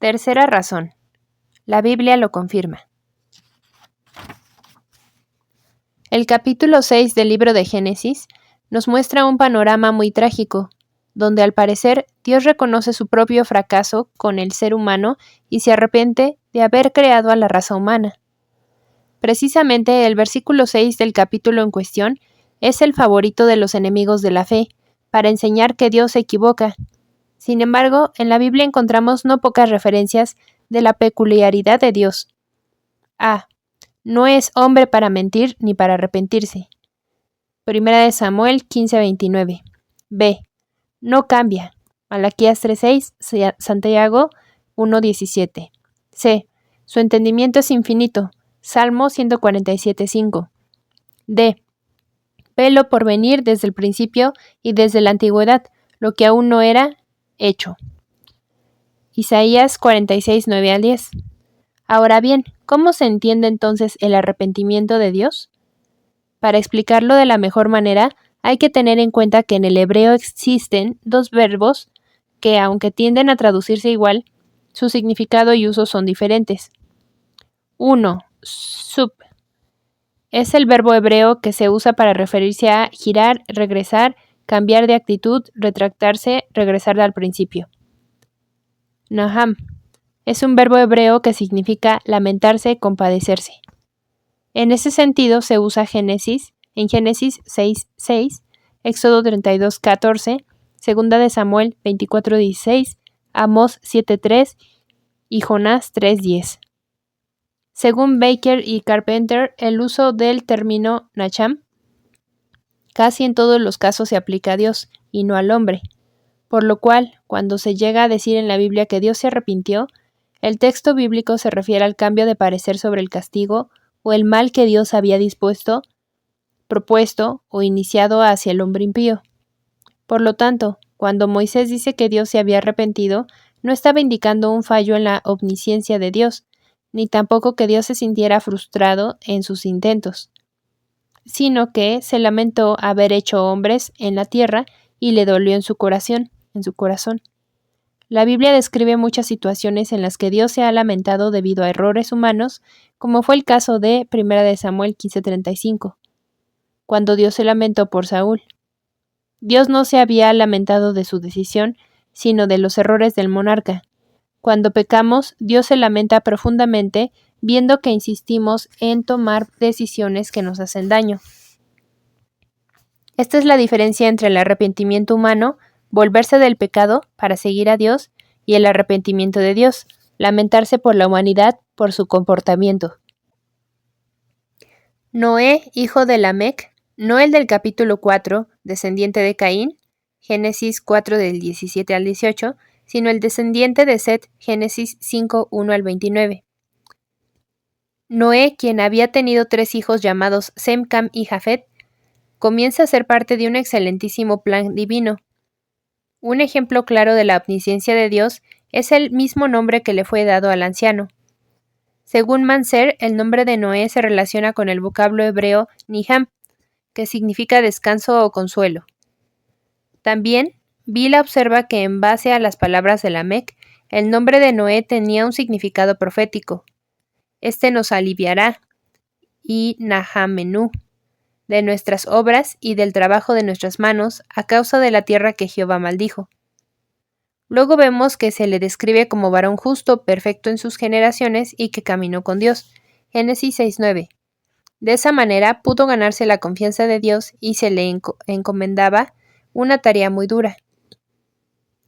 Tercera razón. La Biblia lo confirma. El capítulo 6 del libro de Génesis nos muestra un panorama muy trágico, donde al parecer Dios reconoce su propio fracaso con el ser humano y se arrepiente de haber creado a la raza humana. Precisamente el versículo 6 del capítulo en cuestión es el favorito de los enemigos de la fe, para enseñar que Dios se equivoca. Sin embargo, en la Biblia encontramos no pocas referencias de la peculiaridad de Dios. A. No es hombre para mentir ni para arrepentirse. Primera de Samuel 15:29. B. No cambia. Malaquías 3:6, Santiago 1:17. C. Su entendimiento es infinito. Salmo 147:5. D. Ve lo por venir desde el principio y desde la antigüedad, lo que aún no era hecho. Isaías 46:9-10. Ahora bien, ¿cómo se entiende entonces el arrepentimiento de Dios? Para explicarlo de la mejor manera, hay que tener en cuenta que en el hebreo existen dos verbos que, aunque tienden a traducirse igual, su significado y uso son diferentes. 1. Sub. Es el verbo hebreo que se usa para referirse a girar, regresar, cambiar de actitud, retractarse, regresar al principio. Naham. Es un verbo hebreo que significa lamentarse, compadecerse. En ese sentido se usa en Génesis 6:6, Éxodo 32:14, Segunda de Samuel 24:16, Amós 7:3 y Jonás 3:10. Según Baker y Carpenter, el uso del término Nacham casi en todos los casos se aplica a Dios y no al hombre, por lo cual, cuando se llega a decir en la Biblia que Dios se arrepintió, el texto bíblico se refiere al cambio de parecer sobre el castigo o el mal que Dios había propuesto o iniciado hacia el hombre impío. Por lo tanto, cuando Moisés dice que Dios se había arrepentido, no estaba indicando un fallo en la omnisciencia de Dios, ni tampoco que Dios se sintiera frustrado en sus intentos, sino que se lamentó haber hecho hombres en la tierra y le dolió en su corazón. La Biblia describe muchas situaciones en las que Dios se ha lamentado debido a errores humanos, como fue el caso de 1 de Samuel 15:35, cuando Dios se lamentó por Saúl. Dios no se había lamentado de su decisión, sino de los errores del monarca. Cuando pecamos, Dios se lamenta profundamente, viendo que insistimos en tomar decisiones que nos hacen daño. Esta es la diferencia entre el arrepentimiento humano, volverse del pecado para seguir a Dios, y el arrepentimiento de Dios, lamentarse por la humanidad por su comportamiento. Noé, hijo de Lamec, no el del capítulo 4, descendiente de Caín, Génesis 4 del 17 al 18, sino el descendiente de Set, Génesis 5, 1 al 29. Noé, quien había tenido 3 hijos llamados Sem, Cam y Jafet, comienza a ser parte de un excelentísimo plan divino. Un ejemplo claro de la omnisciencia de Dios es el mismo nombre que le fue dado al anciano. Según Manser, el nombre de Noé se relaciona con el vocablo hebreo Niham, que significa descanso o consuelo. También, Vila observa que en base a las palabras de Lamec, el nombre de Noé tenía un significado profético. Este nos aliviará, y Nahamenu, de nuestras obras y del trabajo de nuestras manos, a causa de la tierra que Jehová maldijo. Luego vemos que se le describe como varón justo, perfecto en sus generaciones y que caminó con Dios. Génesis 6:9. De esa manera pudo ganarse la confianza de Dios y se le encomendaba una tarea muy dura.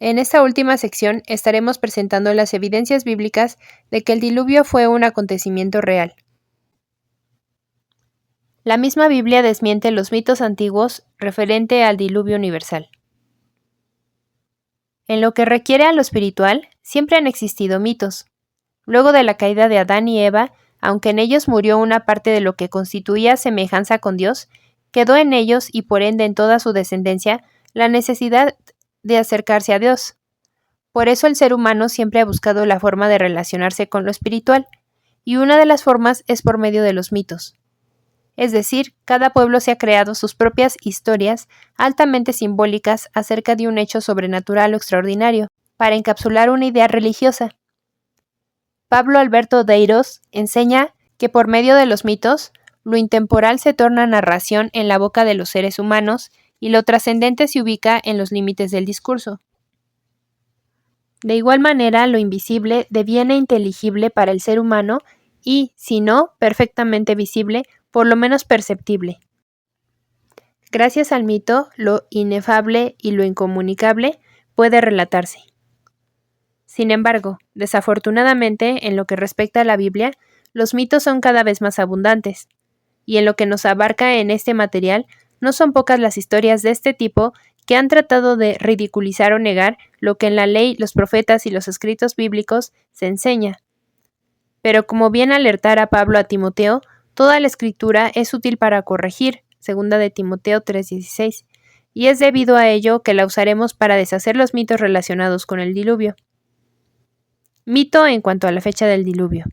En esta última sección estaremos presentando las evidencias bíblicas de que el diluvio fue un acontecimiento real. La misma Biblia desmiente los mitos antiguos referente al diluvio universal. En lo que requiere a lo espiritual, siempre han existido mitos. Luego de la caída de Adán y Eva, aunque en ellos murió una parte de lo que constituía semejanza con Dios, quedó en ellos y por ende en toda su descendencia la necesidad de acercarse a Dios. Por eso el ser humano siempre ha buscado la forma de relacionarse con lo espiritual, y una de las formas es por medio de los mitos. Es decir, cada pueblo se ha creado sus propias historias altamente simbólicas acerca de un hecho sobrenatural o extraordinario, para encapsular una idea religiosa. Pablo Alberto Deiros enseña que por medio de los mitos, lo intemporal se torna narración en la boca de los seres humanos y lo trascendente se ubica en los límites del discurso. De igual manera, lo invisible deviene inteligible para el ser humano y, si no, perfectamente visible, por lo menos perceptible. Gracias al mito, lo inefable y lo incomunicable puede relatarse. Sin embargo, desafortunadamente, en lo que respecta a la Biblia, los mitos son cada vez más abundantes, y en lo que nos abarca en este material, no son pocas las historias de este tipo que han tratado de ridiculizar o negar lo que en la ley, los profetas y los escritos bíblicos se enseña. Pero como bien alertara Pablo a Timoteo, toda la escritura es útil para corregir, 2 de Timoteo 3:16, y es debido a ello que la usaremos para deshacer los mitos relacionados con el diluvio. Mito en cuanto a la fecha del diluvio.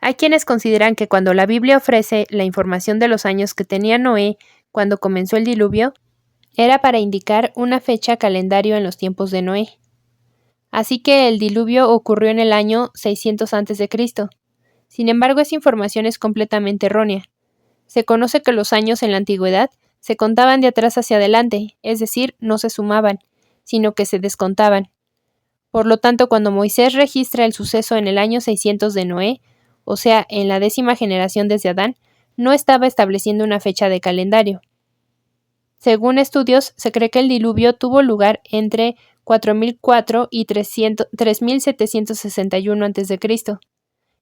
Hay quienes consideran que cuando la Biblia ofrece la información de los años que tenía Noé cuando comenzó el diluvio, era para indicar una fecha calendario en los tiempos de Noé. Así que el diluvio ocurrió en el año 600 a.C. Sin embargo, esa información es completamente errónea. Se conoce que los años en la antigüedad se contaban de atrás hacia adelante, es decir, no se sumaban, sino que se descontaban. Por lo tanto, cuando Moisés registra el suceso en el año 600 de Noé, o sea, en la 10ª generación desde Adán, no estaba estableciendo una fecha de calendario. Según estudios, se cree que el diluvio tuvo lugar entre 4004 y 3761 a.C.,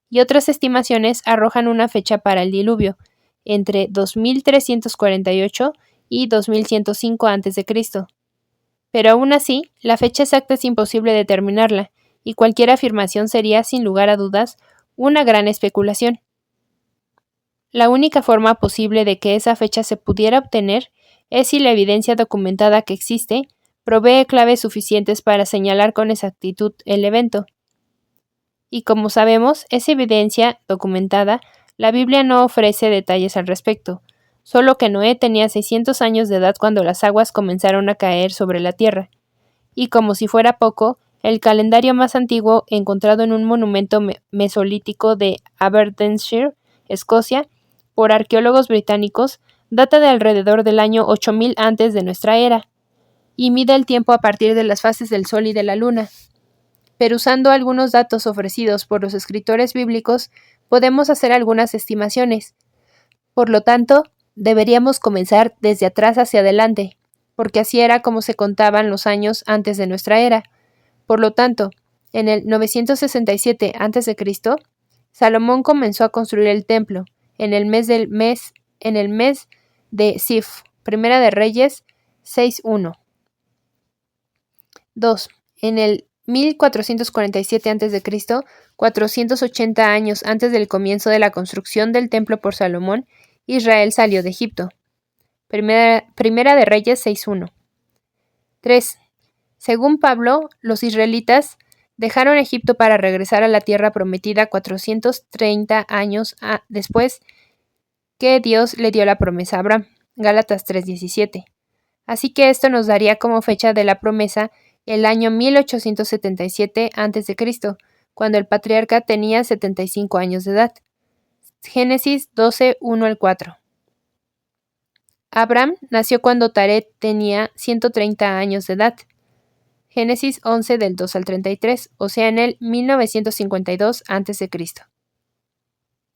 y otras estimaciones arrojan una fecha para el diluvio, entre 2348 y 2105 a.C. Pero aún así, la fecha exacta es imposible determinarla, y cualquier afirmación sería, sin lugar a dudas, una gran especulación. La única forma posible de que esa fecha se pudiera obtener es si la evidencia documentada que existe provee claves suficientes para señalar con exactitud el evento. Y como sabemos, esa evidencia documentada, la Biblia no ofrece detalles al respecto, solo que Noé tenía 600 años de edad cuando las aguas comenzaron a caer sobre la tierra. Y como si fuera poco, el calendario más antiguo encontrado en un monumento mesolítico de Aberdeenshire, Escocia, por arqueólogos británicos, data de alrededor del año 8000 antes de nuestra era, y mide el tiempo a partir de las fases del Sol y de la Luna. Pero usando algunos datos ofrecidos por los escritores bíblicos, podemos hacer algunas estimaciones. Por lo tanto, deberíamos comenzar desde atrás hacia adelante, porque así era como se contaban los años antes de nuestra era. Por lo tanto, en el 967 a.C., Salomón comenzó a construir el templo, en el mes de Sif, Primera de Reyes 6:1. 2. En el 1447 a.C., 480 años antes del comienzo de la construcción del templo por Salomón, Israel salió de Egipto. Primera de Reyes 6:1. 3. Según Pablo, los israelitas dejaron Egipto para regresar a la tierra prometida 430 años después que Dios le dio la promesa a Abraham. Gálatas 3:17. Así que esto nos daría como fecha de la promesa el año 1877 a.C., cuando el patriarca tenía 75 años de edad. Génesis 12:1-4. Abraham nació cuando Taré tenía 130 años de edad. Génesis 11 del 2 al 33, o sea, en el 1952 a.C.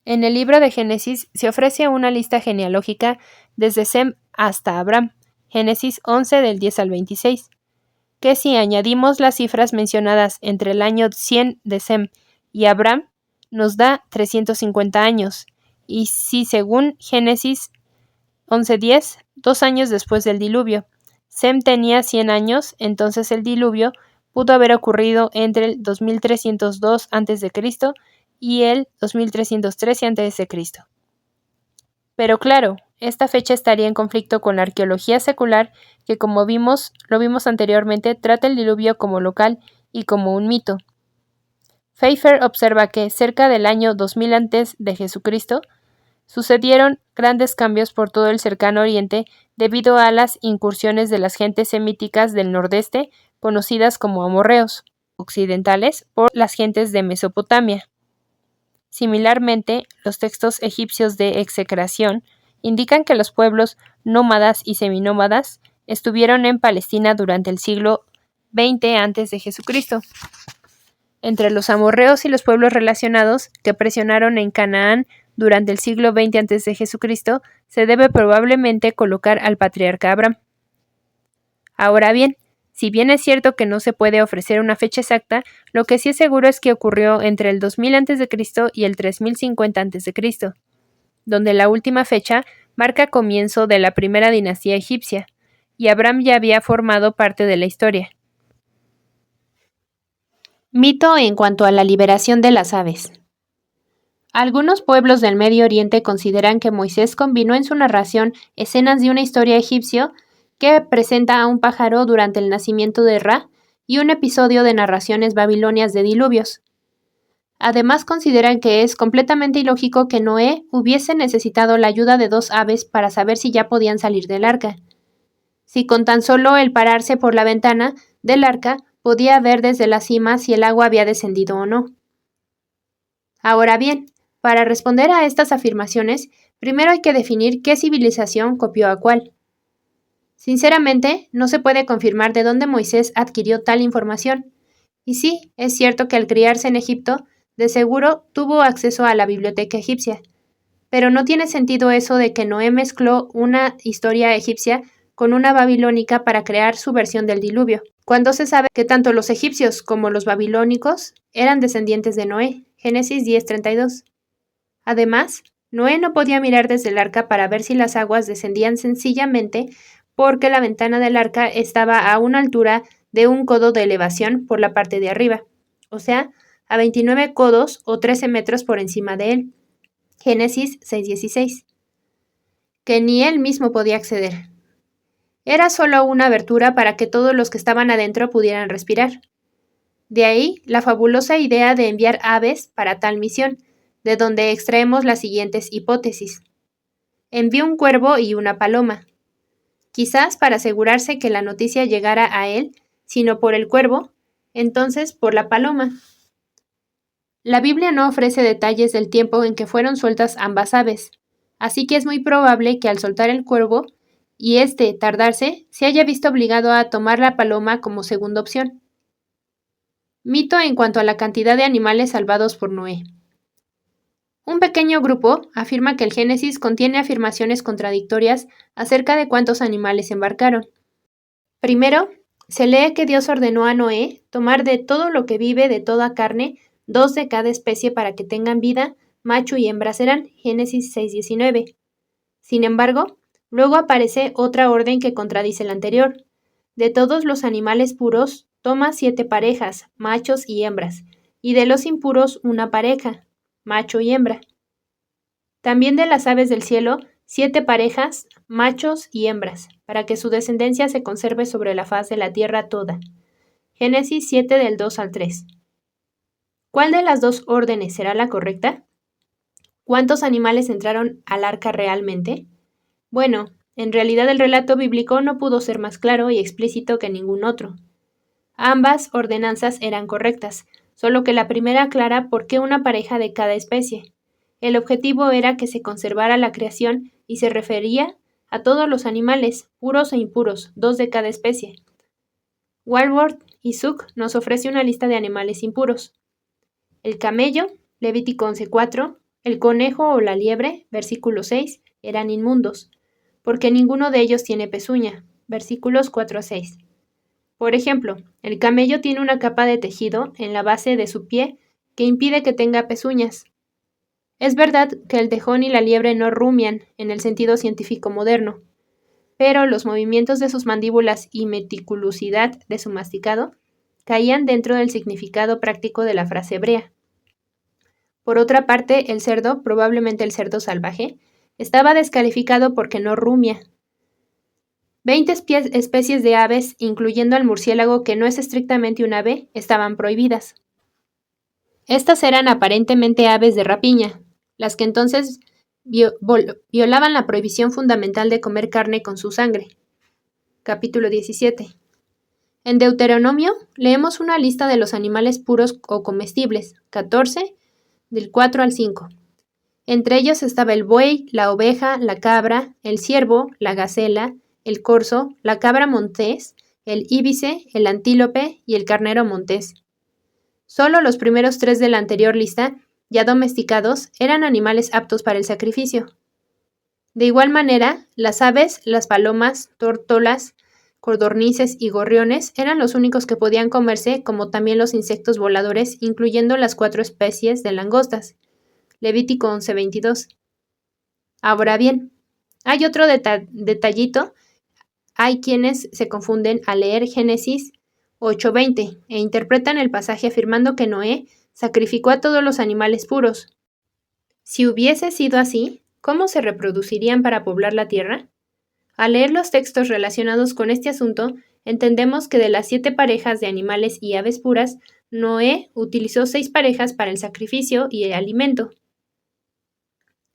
En el libro de Génesis se ofrece una lista genealógica desde Sem hasta Abraham, Génesis 11 del 10 al 26, que si añadimos las cifras mencionadas entre el año 100 de Sem y Abraham, nos da 350 años, y si según Génesis 11:10, 2 años después del diluvio, Sem tenía 100 años, entonces el diluvio pudo haber ocurrido entre el 2302 a.C. y el 2313 a.C. Pero claro, esta fecha estaría en conflicto con la arqueología secular que, como lo vimos anteriormente, trata el diluvio como local y como un mito. Pfeiffer observa que, cerca del año 2000 a.C., sucedieron grandes cambios por todo el cercano oriente debido a las incursiones de las gentes semíticas del nordeste, conocidas como amorreos, occidentales por las gentes de Mesopotamia. Similarmente, los textos egipcios de execración indican que los pueblos nómadas y seminómadas estuvieron en Palestina durante el siglo XX a.C. Entre los amorreos y los pueblos relacionados que presionaron en Canaán durante el siglo XX a.C., se debe probablemente colocar al patriarca Abraham. Ahora bien, si bien es cierto que no se puede ofrecer una fecha exacta, lo que sí es seguro es que ocurrió entre el 2000 a.C. y el 3050 a.C., donde la última fecha marca comienzo de la primera dinastía egipcia, y Abraham ya había formado parte de la historia. Mito en cuanto a la liberación de las aves. Algunos pueblos del Medio Oriente consideran que Moisés combinó en su narración escenas de una historia egipcia que presenta a un pájaro durante el nacimiento de Ra y un episodio de narraciones babilonias de diluvios. Además consideran que es completamente ilógico que Noé hubiese necesitado la ayuda de 2 aves para saber si ya podían salir del arca. Si con tan solo el pararse por la ventana del arca podía ver desde la cima si el agua había descendido o no. Ahora bien, para responder a estas afirmaciones, primero hay que definir qué civilización copió a cuál. Sinceramente, no se puede confirmar de dónde Moisés adquirió tal información. Y sí, es cierto que al criarse en Egipto, de seguro tuvo acceso a la biblioteca egipcia. Pero no tiene sentido eso de que Noé mezcló una historia egipcia con una babilónica para crear su versión del diluvio, cuando se sabe que tanto los egipcios como los babilónicos eran descendientes de Noé. Génesis 10:32. Además, Noé no podía mirar desde el arca para ver si las aguas descendían sencillamente porque la ventana del arca estaba a una altura de 1 codo de elevación por la parte de arriba, o sea, a 29 codos o 13 metros por encima de él. Génesis 6:16. Que ni él mismo podía acceder. Era solo una abertura para que todos los que estaban adentro pudieran respirar. De ahí la fabulosa idea de enviar aves para tal misión, de donde extraemos las siguientes hipótesis. Envió un cuervo y una paloma, quizás para asegurarse que la noticia llegara a él, sino por el cuervo, entonces por la paloma. La Biblia no ofrece detalles del tiempo en que fueron sueltas ambas aves, así que es muy probable que al soltar el cuervo y tardarse, se haya visto obligado a tomar la paloma como segunda opción. Mito en cuanto a la cantidad de animales salvados por Noé. Un pequeño grupo afirma que el Génesis contiene afirmaciones contradictorias acerca de cuántos animales embarcaron. Primero, se lee que Dios ordenó a Noé tomar de todo lo que vive de toda carne 2 de cada especie para que tengan vida, macho y hembra serán. Génesis 6:19. Sin embargo, luego aparece otra orden que contradice la anterior. De todos los animales puros, toma 7 parejas, machos y hembras, y de los impuros una pareja, macho y hembra. También de las aves del cielo, 7 parejas, machos y hembras, para que su descendencia se conserve sobre la faz de la tierra toda. Génesis 7 del 2 al 3. ¿Cuál de las 2 órdenes será la correcta? ¿Cuántos animales entraron al arca realmente? Bueno, en realidad el relato bíblico no pudo ser más claro y explícito que ningún otro. Ambas ordenanzas eran correctas, solo que la primera aclara por qué una pareja de cada especie. El objetivo era que se conservara la creación y se refería a todos los animales, puros e impuros, 2 de cada especie. Walworth y Zook nos ofrece una lista de animales impuros. El camello, Levítico 11:4, el conejo o la liebre, versículo 6, eran inmundos, porque ninguno de ellos tiene pezuña, versículos 4-6. Por ejemplo, el camello tiene una capa de tejido en la base de su pie que impide que tenga pezuñas. Es verdad que el tejón y la liebre no rumian en el sentido científico moderno, pero los movimientos de sus mandíbulas y meticulosidad de su masticado caían dentro del significado práctico de la frase hebrea. Por otra parte, el cerdo, probablemente el cerdo salvaje, estaba descalificado porque no rumia. 20 especies de aves, incluyendo al murciélago que no es estrictamente un ave, estaban prohibidas. Estas eran aparentemente aves de rapiña, las que entonces violaban la prohibición fundamental de comer carne con su sangre. Capítulo 17. En Deuteronomio leemos una lista de los animales puros o comestibles, 14, del 4 al 5. Entre ellos estaba el buey, la oveja, la cabra, el ciervo, la gacela, el corzo, la cabra montés, el íbice, el antílope y el carnero montés. Solo los primeros 3 de la anterior lista, ya domesticados, eran animales aptos para el sacrificio. De igual manera, las aves, las palomas, tórtolas, codornices y gorriones eran los únicos que podían comerse, como también los insectos voladores, incluyendo las 4 especies de langostas. Levítico 11:22. Ahora bien, hay otro detallito. Hay quienes se confunden al leer Génesis 8:20 e interpretan el pasaje afirmando que Noé sacrificó a todos los animales puros. Si hubiese sido así, ¿cómo se reproducirían para poblar la tierra? Al leer los textos relacionados con este asunto, entendemos que de las 7 parejas de animales y aves puras, Noé utilizó 6 parejas para el sacrificio y el alimento.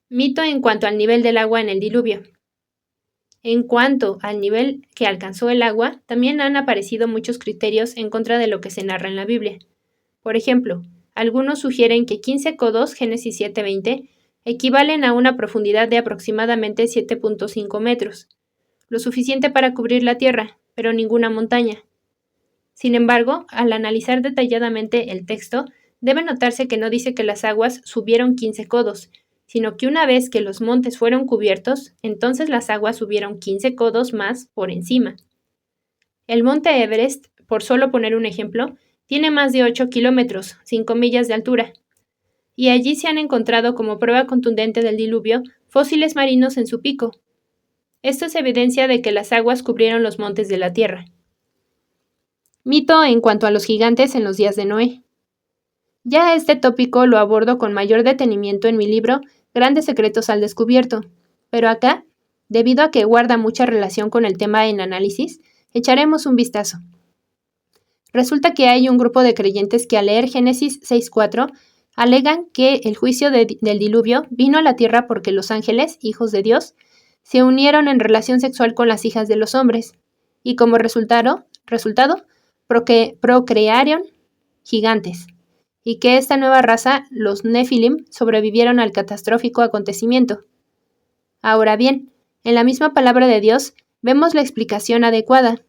Mito en cuanto al nivel del agua en el diluvio. En cuanto al nivel que alcanzó el agua, también han aparecido muchos criterios en contra de lo que se narra en la Biblia. Por ejemplo, algunos sugieren que 15 codos, Génesis 7:20, equivalen a una profundidad de aproximadamente 7.5 metros, lo suficiente para cubrir la tierra, pero ninguna montaña. Sin embargo, al analizar detalladamente el texto, debe notarse que no dice que las aguas subieron 15 codos, sino que una vez que los montes fueron cubiertos, entonces las aguas subieron 15 codos más por encima. El monte Everest, por solo poner un ejemplo, tiene más de 8 kilómetros, 5 millas de altura, y allí se han encontrado como prueba contundente del diluvio fósiles marinos en su pico. Esto es evidencia de que las aguas cubrieron los montes de la tierra. Mito en cuanto a los gigantes en los días de Noé. Ya este tópico lo abordo con mayor detenimiento en mi libro Grandes secretos al descubierto, pero acá, debido a que guarda mucha relación con el tema en análisis, echaremos un vistazo. Resulta que hay un grupo de creyentes que al leer Génesis 6:4 alegan que el juicio del diluvio vino a la tierra porque los ángeles, hijos de Dios, se unieron en relación sexual con las hijas de los hombres, y como resultado procrearon gigantes, y que esta nueva raza, los Nefilim, sobrevivieron al catastrófico acontecimiento. Ahora bien, en la misma palabra de Dios vemos la explicación adecuada.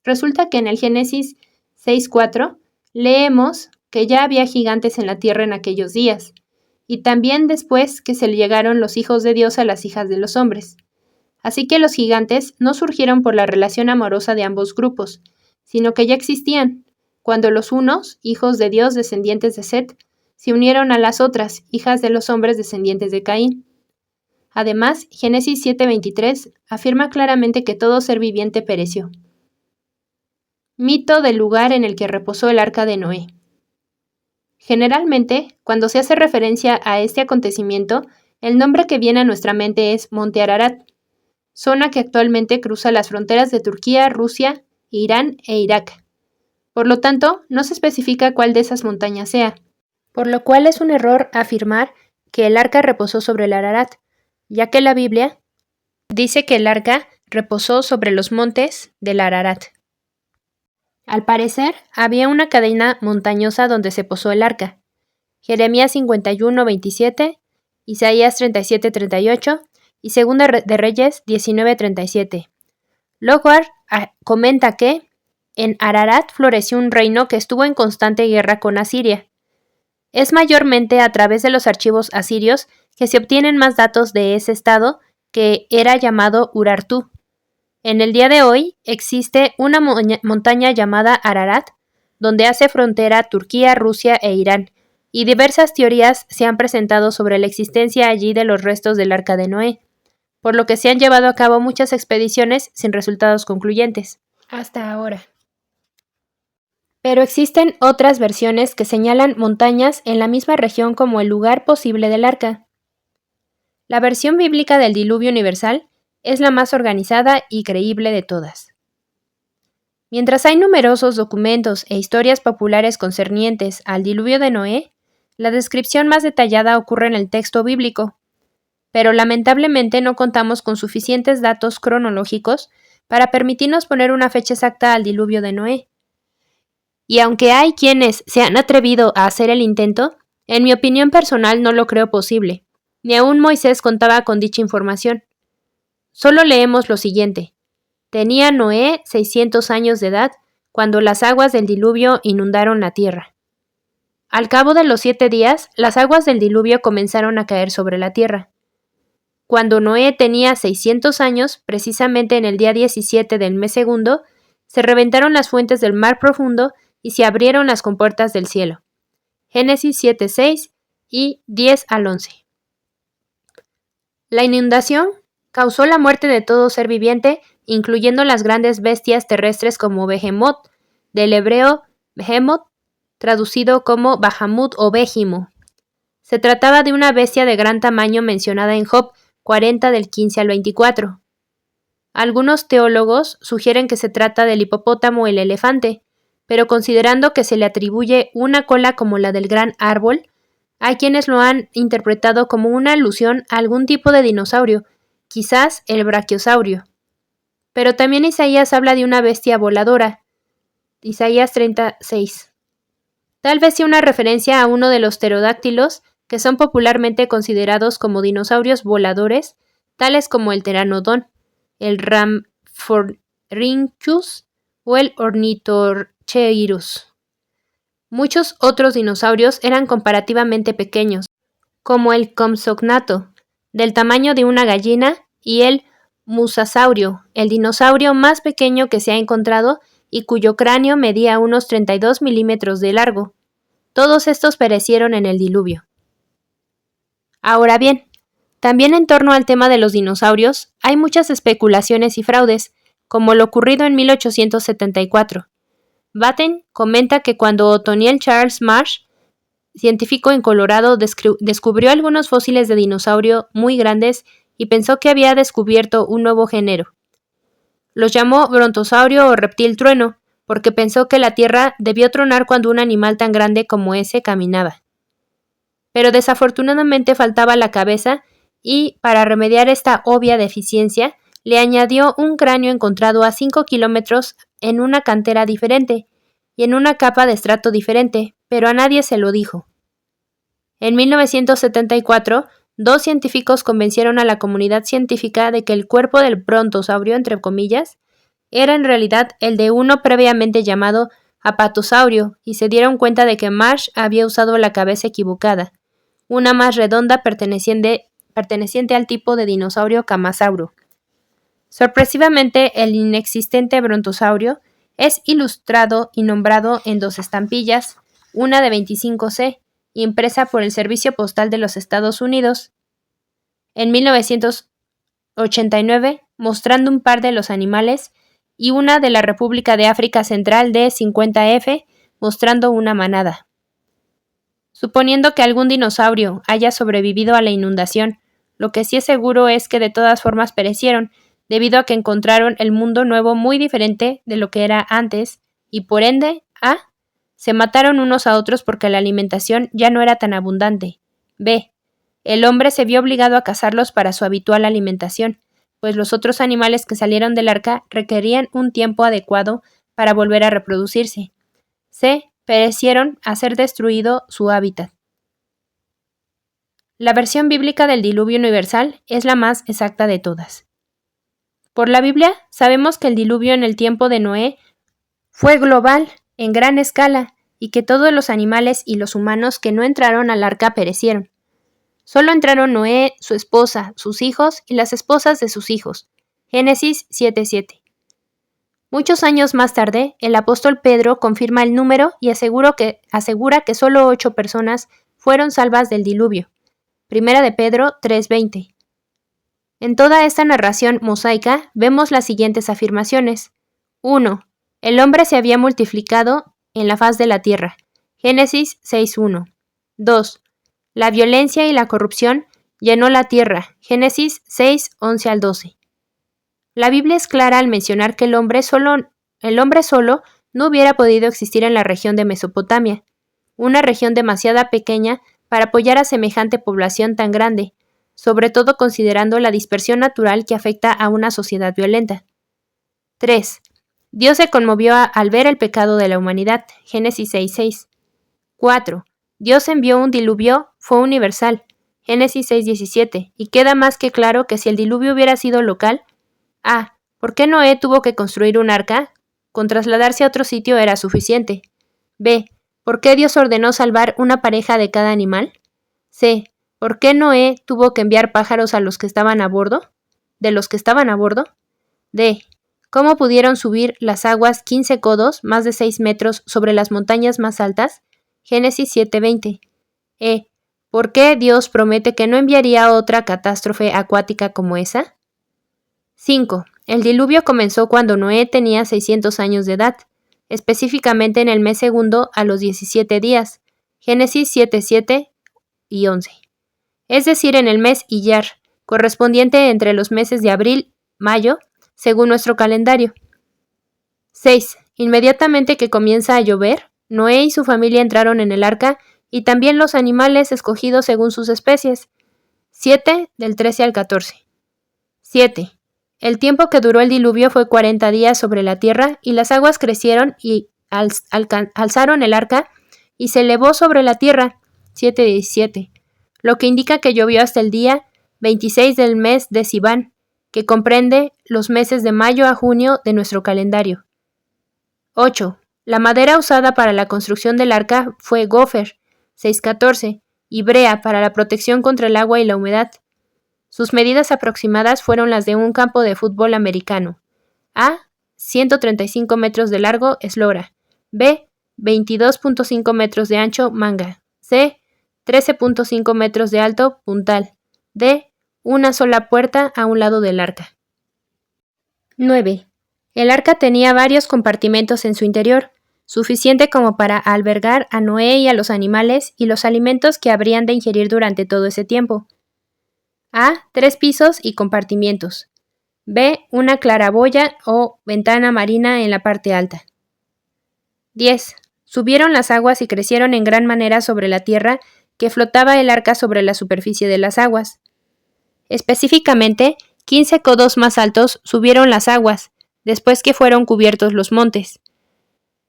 Resulta que en el Génesis 6:4 leemos que ya había gigantes en la tierra en aquellos días, y también después que se le llegaron los hijos de Dios a las hijas de los hombres. Así que los gigantes no surgieron por la relación amorosa de ambos grupos, sino que ya existían, cuando los unos, hijos de Dios descendientes de Set, se unieron a las otras, hijas de los hombres descendientes de Caín. Además, Génesis 7:23 afirma claramente que todo ser viviente pereció. Mito del lugar en el que reposó el arca de Noé. Generalmente, cuando se hace referencia a este acontecimiento, el nombre que viene a nuestra mente es Monte Ararat, zona que actualmente cruza las fronteras de Turquía, Rusia, Irán e Irak. Por lo tanto, no se especifica cuál de esas montañas sea, por lo cual es un error afirmar que el arca reposó sobre el Ararat, ya que la Biblia dice que el arca reposó sobre los montes del Ararat. Al parecer, había una cadena montañosa donde se posó el arca. Jeremías 51:27, Isaías 37:38 y Segunda de Reyes 19:37. Lockwood comenta que en Ararat floreció un reino que estuvo en constante guerra con Asiria. Es mayormente a través de los archivos asirios que se obtienen más datos de ese estado, que era llamado Urartu. En el día de hoy existe una montaña llamada Ararat, donde hace frontera Turquía, Rusia e Irán, y diversas teorías se han presentado sobre la existencia allí de los restos del Arca de Noé, por lo que se han llevado a cabo muchas expediciones sin resultados concluyentes. Hasta ahora. Pero existen otras versiones que señalan montañas en la misma región como el lugar posible del arca. La versión bíblica del diluvio universal es la más organizada y creíble de todas. Mientras hay numerosos documentos e historias populares concernientes al diluvio de Noé, la descripción más detallada ocurre en el texto bíblico, pero lamentablemente no contamos con suficientes datos cronológicos para permitirnos poner una fecha exacta al diluvio de Noé. Y aunque hay quienes se han atrevido a hacer el intento, En mi opinión personal no lo creo posible. Ni aún Moisés contaba con dicha información. Solo leemos lo siguiente. Tenía Noé 600 años de edad cuando las aguas del diluvio inundaron la tierra. Al cabo de los 7 días, las aguas del diluvio comenzaron a caer sobre la tierra. Cuando Noé tenía 600 años, precisamente en el día 17 del mes segundo, se reventaron las fuentes del mar profundo y se abrieron las compuertas del cielo. Génesis 7:6 y 10 al 11. La inundación causó la muerte de todo ser viviente, incluyendo las grandes bestias terrestres como Behemoth, del hebreo Behemoth, traducido como Bahamut o Bejimo. Se trataba de una bestia de gran tamaño mencionada en Job 40 del 15 al 24. Algunos teólogos sugieren que se trata del hipopótamo o el elefante, pero considerando que se le atribuye una cola como la del gran árbol, hay quienes lo han interpretado como una alusión a algún tipo de dinosaurio, quizás el brachiosaurio. Pero también Isaías habla de una bestia voladora, Isaías 36. Tal vez sea una referencia a uno de los pterodáctilos que son popularmente considerados como dinosaurios voladores, tales como el pteranodón, el Rhamphorhynchus o el Ornithorhynchus. Muchos otros dinosaurios eran comparativamente pequeños, como el Compsognato, del tamaño de una gallina, y el Musasaurio, el dinosaurio más pequeño que se ha encontrado y cuyo cráneo medía unos 32 milímetros de largo. Todos estos perecieron en el diluvio. Ahora bien, también en torno al tema de los dinosaurios hay muchas especulaciones y fraudes, como lo ocurrido en 1874. Batten comenta que cuando Othniel Charles Marsh, científico en Colorado, descubrió algunos fósiles de dinosaurio muy grandes y pensó que había descubierto un nuevo género. Los llamó brontosaurio o reptil trueno, porque pensó que la Tierra debió tronar cuando un animal tan grande como ese caminaba. Pero desafortunadamente faltaba la cabeza y, para remediar esta obvia deficiencia, le añadió un cráneo encontrado a 5 kilómetros en una cantera diferente y en una capa de estrato diferente, pero a nadie se lo dijo. En 1974, 2 científicos convencieron a la comunidad científica de que el cuerpo del brontosaurio, entre comillas, era en realidad el de uno previamente llamado apatosaurio, y se dieron cuenta de que Marsh había usado la cabeza equivocada, una más redonda perteneciente al tipo de dinosaurio camasauro. Sorpresivamente, el inexistente brontosaurio es ilustrado y nombrado en 2 estampillas, una de 25C, impresa por el Servicio Postal de los Estados Unidos en 1989, mostrando un par de los animales, y una de la República de África Central de 50F, mostrando una manada. Suponiendo que algún dinosaurio haya sobrevivido a la inundación, lo que sí es seguro es que de todas formas perecieron, debido a que encontraron el mundo nuevo muy diferente de lo que era antes, y por ende, se mataron unos a otros porque la alimentación ya no era tan abundante. B. El hombre se vio obligado a cazarlos para su habitual alimentación, pues los otros animales que salieron del arca requerían un tiempo adecuado para volver a reproducirse. C. Perecieron a ser destruido su hábitat. La versión bíblica del diluvio universal es la más exacta de todas. Por la Biblia sabemos que el diluvio en el tiempo de Noé fue global, en gran escala, y que todos los animales y los humanos que no entraron al arca perecieron. Solo entraron Noé, su esposa, sus hijos y las esposas de sus hijos. Génesis 7:7. Muchos años más tarde, el apóstol Pedro confirma el número y asegura que solo 8 personas fueron salvas del diluvio. Primera de Pedro 3:20. En toda esta narración mosaica vemos las siguientes afirmaciones. 1. El hombre se había multiplicado en la faz de la tierra. Génesis 6:1. 2. La violencia y la corrupción llenó la tierra. Génesis 6:11 al 12. La Biblia es clara al mencionar que el hombre solo no hubiera podido existir en la región de Mesopotamia, una región demasiado pequeña para apoyar a semejante población tan grande, sobre todo considerando la dispersión natural que afecta a una sociedad violenta. 3. Dios se conmovió al ver el pecado de la humanidad. Génesis 6:6. 4. Dios envió un diluvio, fue universal. Génesis 6:17, y queda más que claro que si el diluvio hubiera sido local, A. ¿Por qué Noé tuvo que construir un arca? Con trasladarse a otro sitio era suficiente. B. ¿Por qué Dios ordenó salvar una pareja de cada animal? C. ¿Por qué Noé tuvo que enviar pájaros a los que estaban a bordo? ¿De los que estaban a bordo? D. ¿Cómo pudieron subir las aguas 15 codos, más de 6 metros, sobre las montañas más altas? Génesis 7:20. E. ¿Por qué Dios promete que no enviaría otra catástrofe acuática como esa? 5. El diluvio comenzó cuando Noé tenía 600 años de edad, específicamente en el mes segundo a los 17 días, Génesis 7:7 y 11. Es decir, en el mes Iyar, correspondiente entre los meses de abril-mayo, según nuestro calendario. 6. Inmediatamente que comienza a llover, Noé y su familia entraron en el arca y también los animales escogidos según sus especies. 7 del 13 al 14. 7. El tiempo que duró el diluvio fue 40 días sobre la tierra y las aguas crecieron y alzaron el arca y se elevó sobre la tierra. 7:17. Lo que indica que llovió hasta el día 26 del mes de Siván, que comprende los meses de mayo a junio de nuestro calendario. 8. La madera usada para la construcción del arca fue gofer, 6:14, y brea para la protección contra el agua y la humedad. Sus medidas aproximadas fueron las de un campo de fútbol americano. A. 135 metros de largo, eslora. B. 22.5 metros de ancho, manga. C. 13.5 metros de alto, puntal. D. Una sola puerta a un lado del arca. 9. El arca tenía varios compartimentos en su interior, suficiente como para albergar a Noé y a los animales y los alimentos que habrían de ingerir durante todo ese tiempo. A. 3 pisos y compartimientos. B. Una claraboya o ventana marina en la parte alta. 10. Subieron las aguas y crecieron en gran manera sobre la tierra que flotaba el arca sobre la superficie de las aguas. Específicamente, 15 codos más altos subieron las aguas, después que fueron cubiertos los montes.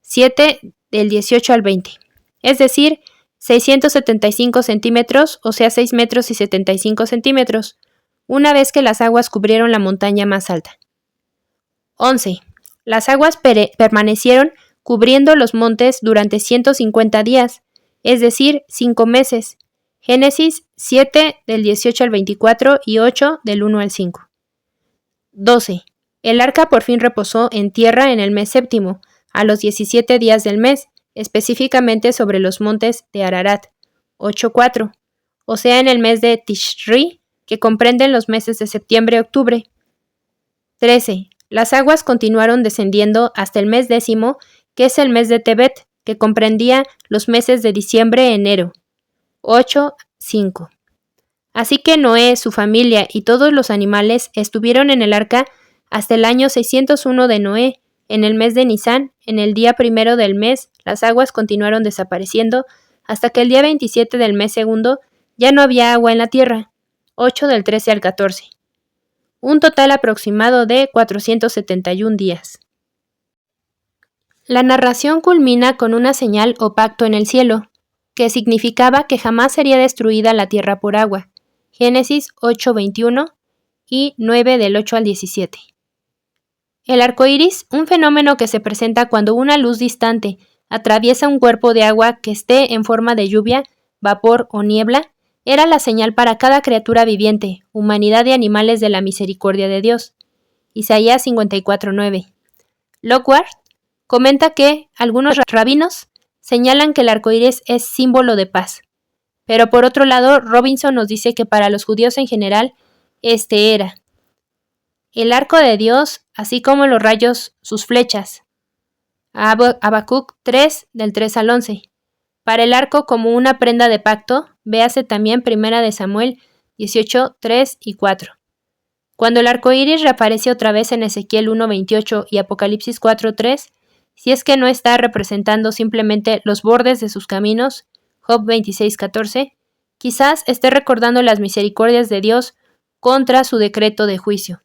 7 del 18 al 20. Es decir, 675 centímetros, o sea 6 metros y 75 centímetros, una vez que las aguas cubrieron la montaña más alta. 11. Las aguas permanecieron cubriendo los montes durante 150 días, es decir, 5 meses. Génesis 7 del 18 al 24 y 8 del 1 al 5. 12. El arca por fin reposó en tierra en el mes séptimo, a los 17 días del mes, específicamente sobre los montes de Ararat, 8:4, o sea en el mes de Tishri, que comprenden los meses de septiembre y octubre. 13. Las aguas continuaron descendiendo hasta el mes décimo, que es el mes de Tebet, que comprendía los meses de diciembre y enero, 8:5. Así que Noé, su familia y todos los animales estuvieron en el arca hasta el año 601 de Noé. En el mes de Nisán, en el día primero del mes, las aguas continuaron desapareciendo hasta que el día 27 del mes segundo ya no había agua en la tierra, 8 del 13 al 14. Un total aproximado de 471 días. La narración culmina con una señal o pacto en el cielo, que significaba que jamás sería destruida la tierra por agua. Génesis 8:21 y 9 del 8 al 17. El arco iris, un fenómeno que se presenta cuando una luz distante atraviesa un cuerpo de agua que esté en forma de lluvia, vapor o niebla, era la señal para cada criatura viviente, humanidad y animales de la misericordia de Dios. Isaías 54:9. Lockhart comenta que algunos rabinos señalan que el arco iris es símbolo de paz. Pero por otro lado, Robinson nos dice que para los judíos en general, este era el arco de Dios, así como los rayos, sus flechas. Habacuc 3, del 3 al 11. Para el arco como una prenda de pacto, véase también 1 de Samuel 18, 3 y 4. Cuando el arco iris reaparece otra vez en Ezequiel 1:28 y Apocalipsis 4:3, si es que no está representando simplemente los bordes de sus caminos, Job 26:14, quizás esté recordando las misericordias de Dios contra su decreto de juicio.